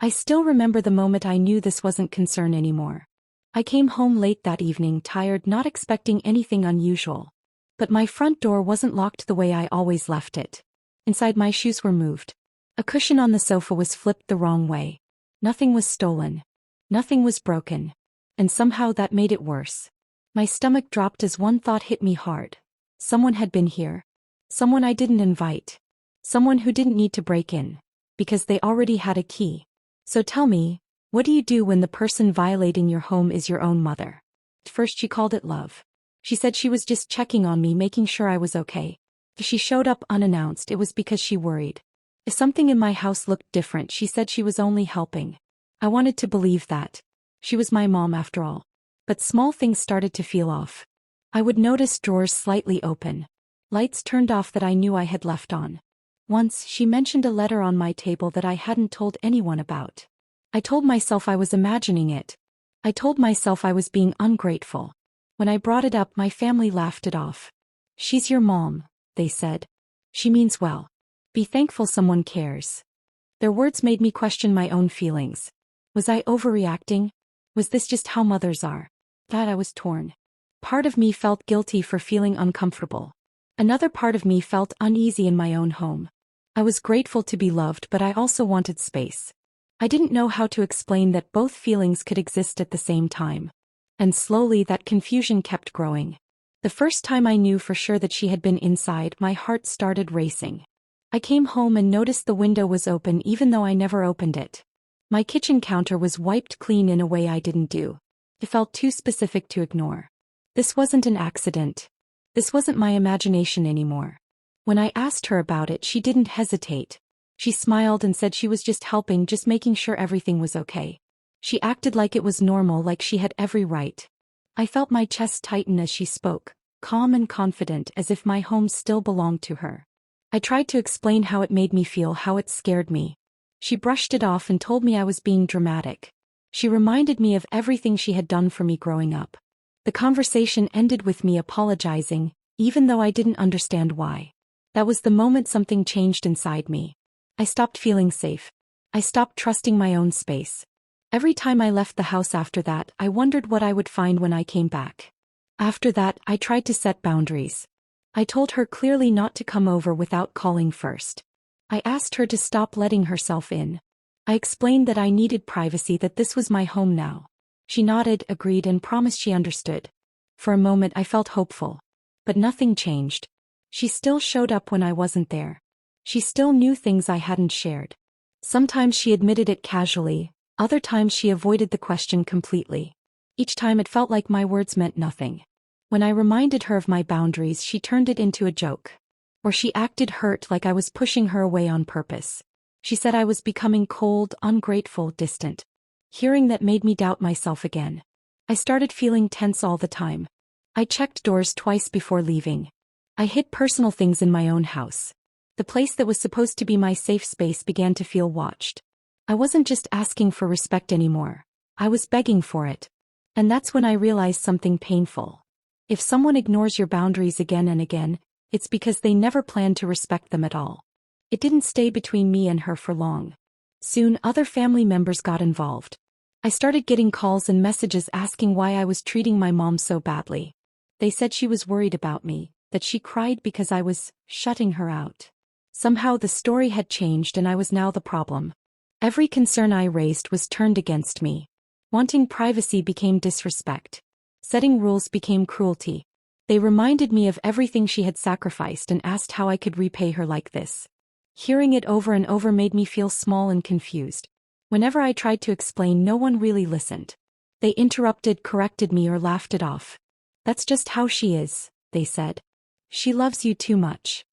I still remember the moment I knew this wasn't concern anymore. I came home late that evening, tired, not expecting anything unusual. But my front door wasn't locked the way I always left it. Inside, my shoes were moved. A cushion on the sofa was flipped the wrong way. Nothing was stolen. Nothing was broken. And somehow that made it worse. My stomach dropped as one thought hit me hard. Someone had been here. Someone I didn't invite. Someone who didn't need to break in. Because they already had a key. So tell me, what do you do when the person violating your home is your own mother? At first she called it love. She said she was just checking on me, making sure I was okay. If she showed up unannounced, it was because she worried. If something in my house looked different, she said she was only helping. I wanted to believe that. She was my mom after all. But small things started to feel off. I would notice drawers slightly open. Lights turned off that I knew I had left on. Once, she mentioned a letter on my table that I hadn't told anyone about. I told myself I was imagining it. I told myself I was being ungrateful. When I brought it up, my family laughed it off. She's your mom, they said. She means well. Be thankful someone cares. Their words made me question my own feelings. Was I overreacting? Was this just how mothers are? That I was torn. Part of me felt guilty for feeling uncomfortable. Another part of me felt uneasy in my own home. I was grateful to be loved, but I also wanted space. I didn't know how to explain that both feelings could exist at the same time. And slowly that confusion kept growing. The first time I knew for sure that she had been inside, my heart started racing. I came home and noticed the window was open even though I never opened it. My kitchen counter was wiped clean in a way I didn't do. It felt too specific to ignore. This wasn't an accident. This wasn't my imagination anymore. When I asked her about it, she didn't hesitate. She smiled and said she was just helping, just making sure everything was okay. She acted like it was normal, like she had every right. I felt my chest tighten as she spoke, calm and confident, as if my home still belonged to her. I tried to explain how it made me feel, how it scared me. She brushed it off and told me I was being dramatic. She reminded me of everything she had done for me growing up. The conversation ended with me apologizing, even though I didn't understand why. That was the moment something changed inside me. I stopped feeling safe. I stopped trusting my own space. Every time I left the house after that, I wondered what I would find when I came back. After that, I tried to set boundaries. I told her clearly not to come over without calling first. I asked her to stop letting herself in. I explained that I needed privacy, that this was my home now. She nodded, agreed, and promised she understood. For a moment I felt hopeful. But nothing changed. She still showed up when I wasn't there. She still knew things I hadn't shared. Sometimes she admitted it casually, other times she avoided the question completely. Each time it felt like my words meant nothing. When I reminded her of my boundaries, she turned it into a joke. Or she acted hurt, like I was pushing her away on purpose. She said I was becoming cold, ungrateful, distant. Hearing that made me doubt myself again. I started feeling tense all the time. I checked doors twice before leaving. I hid personal things in my own house. The place that was supposed to be my safe space began to feel watched. I wasn't just asking for respect anymore. I was begging for it. And that's when I realized something painful. If someone ignores your boundaries again and again, it's because they never planned to respect them at all. It didn't stay between me and her for long. Soon, other family members got involved. I started getting calls and messages asking why I was treating my mom so badly. They said she was worried about me, that she cried because I was shutting her out. Somehow the story had changed and I was now the problem. Every concern I raised was turned against me. Wanting privacy became disrespect. Setting rules became cruelty. They reminded me of everything she had sacrificed and asked how I could repay her like this. Hearing it over and over made me feel small and confused. Whenever I tried to explain, no one really listened. They interrupted, corrected me, or laughed it off. That's just how she is, they said. She loves you too much.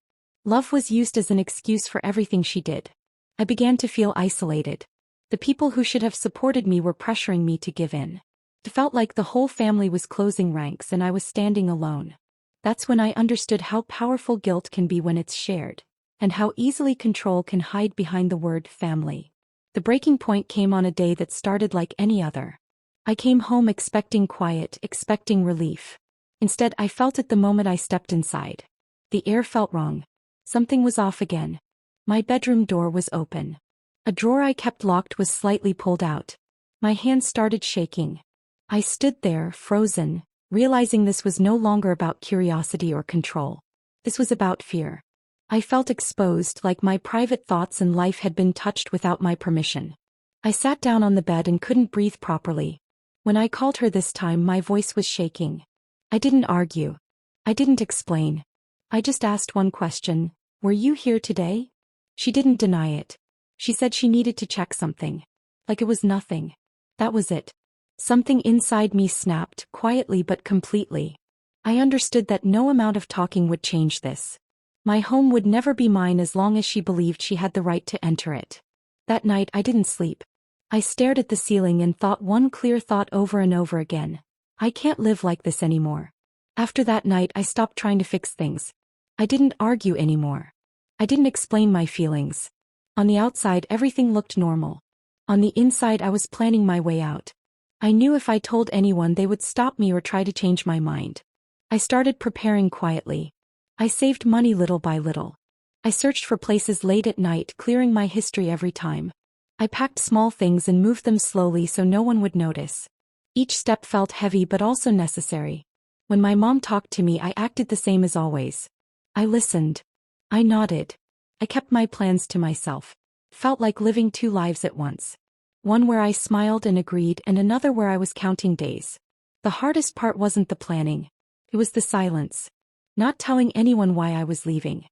Love was used as an excuse for everything she did. I began to feel isolated. The people who should have supported me were pressuring me to give in. It felt like the whole family was closing ranks and I was standing alone. That's when I understood how powerful guilt can be when it's shared, and how easily control can hide behind the word family. The breaking point came on a day that started like any other. I came home expecting quiet, expecting relief. Instead, I felt it the moment I stepped inside. The air felt wrong. Something was off again. My bedroom door was open. A drawer I kept locked was slightly pulled out. My hands started shaking. I stood there, frozen, realizing this was no longer about curiosity or control. This was about fear. I felt exposed, like my private thoughts and life had been touched without my permission. I sat down on the bed and couldn't breathe properly. When I called her this time, my voice was shaking. I didn't argue. I didn't explain. I just asked one question: were you here today? She didn't deny it. She said she needed to check something. Like it was nothing. That was it. Something inside me snapped, quietly but completely. I understood that no amount of talking would change this. My home would never be mine as long as she believed she had the right to enter it. That night I didn't sleep. I stared at the ceiling and thought one clear thought over and over again: I can't live like this anymore. After that night I stopped trying to fix things. I didn't argue anymore. I didn't explain my feelings. On the outside everything looked normal. On the inside I was planning my way out. I knew if I told anyone they would stop me or try to change my mind. I started preparing quietly. I saved money little by little. I searched for places late at night, clearing my history every time. I packed small things and moved them slowly so no one would notice. Each step felt heavy but also necessary. When my mom talked to me, I acted the same as always. I listened. I nodded. I kept my plans to myself. Felt like living two lives at once. One where I smiled and agreed, and another where I was counting days. The hardest part wasn't the planning. It was the silence. Not telling anyone why I was leaving.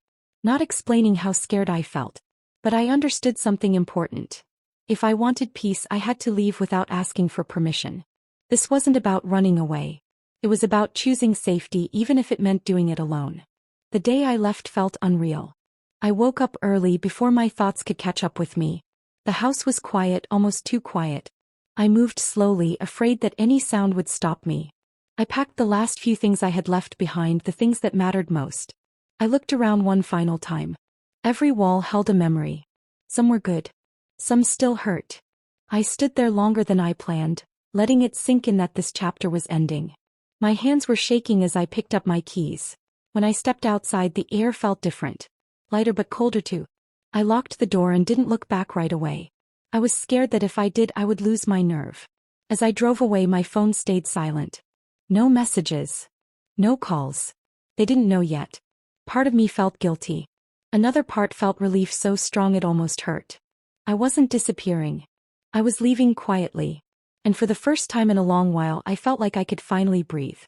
Not explaining how scared I felt. But I understood something important. If I wanted peace, I had to leave without asking for permission. This wasn't about running away. It was about choosing safety, even if it meant doing it alone. The day I left felt unreal. I woke up early before my thoughts could catch up with me. The house was quiet, almost too quiet. I moved slowly, afraid that any sound would stop me. I packed the last few things I had left behind, the things that mattered most. I looked around one final time. Every wall held a memory. Some were good. Some still hurt. I stood there longer than I planned, letting it sink in that this chapter was ending. My hands were shaking as I picked up my keys. When I stepped outside, the air felt different. Lighter but colder too. I locked the door and didn't look back right away. I was scared that if I did, I would lose my nerve. As I drove away, my phone stayed silent. No messages. No calls. They didn't know yet. Part of me felt guilty. Another part felt relief so strong it almost hurt. I wasn't disappearing. I was leaving quietly. And for the first time in a long while, I felt like I could finally breathe.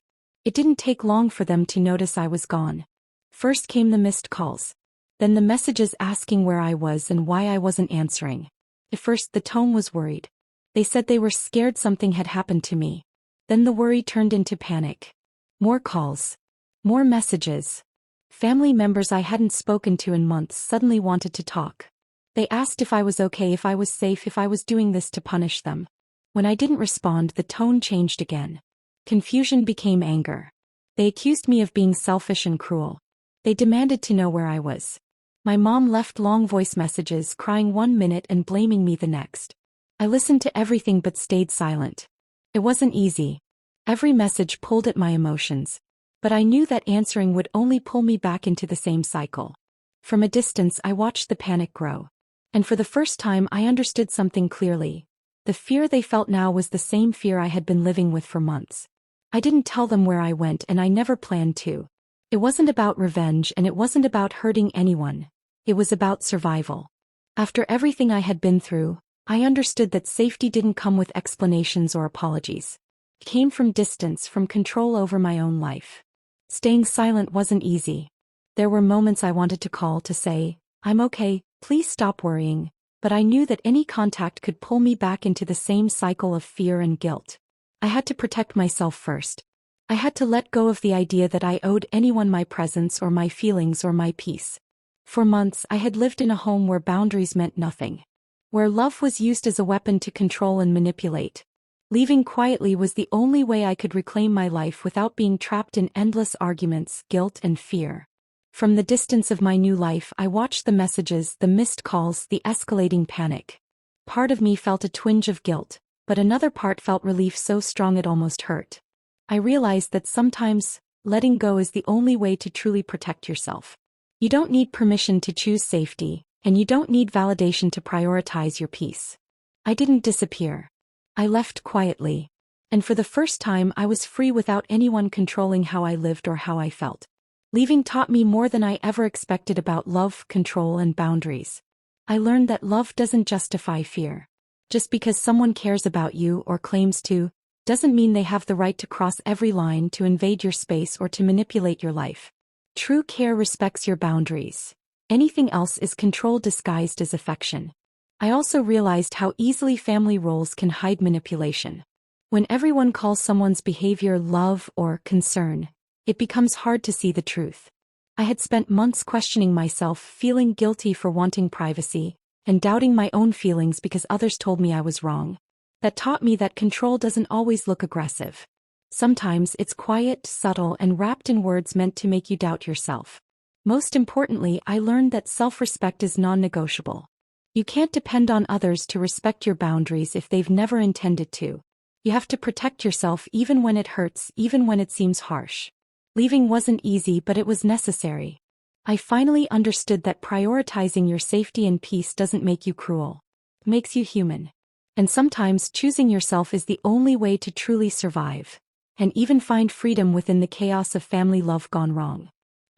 It didn't take long for them to notice I was gone. First came the missed calls. Then the messages asking where I was and why I wasn't answering. At first the tone was worried. They said they were scared something had happened to me. Then the worry turned into panic. More calls. More messages. Family members I hadn't spoken to in months suddenly wanted to talk. They asked if I was okay, if I was safe, if I was doing this to punish them. When I didn't respond, the tone changed again. Confusion became anger. They accused me of being selfish and cruel. They demanded to know where I was. My mom left long voice messages, crying one minute and blaming me the next. I listened to everything but stayed silent. It wasn't easy. Every message pulled at my emotions. But I knew that answering would only pull me back into the same cycle. From a distance, I watched the panic grow. And for the first time, I understood something clearly. The fear they felt now was the same fear I had been living with for months. I didn't tell them where I went, and I never planned to. It wasn't about revenge, and it wasn't about hurting anyone. It was about survival. After everything I had been through, I understood that safety didn't come with explanations or apologies. It came from distance, from control over my own life. Staying silent wasn't easy. There were moments I wanted to call to say, "I'm okay, please stop worrying," but I knew that any contact could pull me back into the same cycle of fear and guilt. I had to protect myself first. I had to let go of the idea that I owed anyone my presence or my feelings or my peace. For months, I had lived in a home where boundaries meant nothing. Where love was used as a weapon to control and manipulate. Leaving quietly was the only way I could reclaim my life without being trapped in endless arguments, guilt, and fear. From the distance of my new life, I watched the messages, the missed calls, the escalating panic. Part of me felt a twinge of guilt, but another part felt relief so strong it almost hurt. I realized that sometimes, letting go is the only way to truly protect yourself. You don't need permission to choose safety, And you don't need validation to prioritize your peace. I didn't disappear. I left quietly. And for the first time I was free without anyone controlling how I lived or how I felt. Leaving taught me more than I ever expected about love, control, and boundaries. I learned that love doesn't justify fear. Just because someone cares about you or claims to, doesn't mean they have the right to cross every line, to invade your space, or to manipulate your life. True care respects your boundaries. Anything else is control disguised as affection. I also realized how easily family roles can hide manipulation. When everyone calls someone's behavior love or concern, it becomes hard to see the truth. I had spent months questioning myself, feeling guilty for wanting privacy, and doubting my own feelings because others told me I was wrong. That taught me that control doesn't always look aggressive. Sometimes it's quiet, subtle, and wrapped in words meant to make you doubt yourself. Most importantly, I learned that self-respect is non-negotiable. You can't depend on others to respect your boundaries if they've never intended to. You have to protect yourself even when it hurts, even when it seems harsh. Leaving wasn't easy, but it was necessary. I finally understood that prioritizing your safety and peace doesn't make you cruel. It makes you human. And sometimes choosing yourself is the only way to truly survive, and even find freedom within the chaos of family love gone wrong.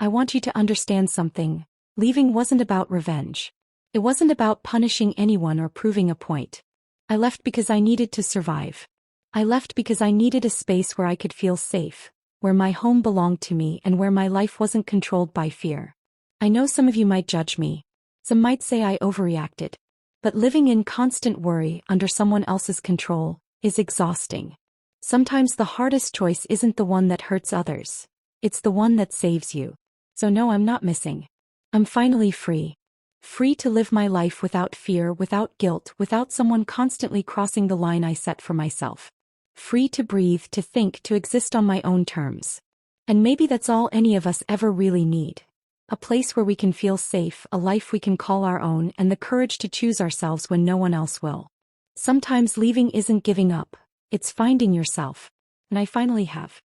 I want you to understand something. Leaving wasn't about revenge. It wasn't about punishing anyone or proving a point. I left because I needed to survive. I left because I needed a space where I could feel safe, where my home belonged to me, and where my life wasn't controlled by fear. I know some of you might judge me. Some might say I overreacted. But living in constant worry, under someone else's control, is exhausting. Sometimes the hardest choice isn't the one that hurts others. It's the one that saves you. So no, I'm not missing. I'm finally free. Free to live my life without fear, without guilt, without someone constantly crossing the line I set for myself. Free to breathe, to think, to exist on my own terms. And maybe that's all any of us ever really need. A place where we can feel safe, a life we can call our own, and the courage to choose ourselves when no one else will. Sometimes leaving isn't giving up, it's finding yourself. And I finally have.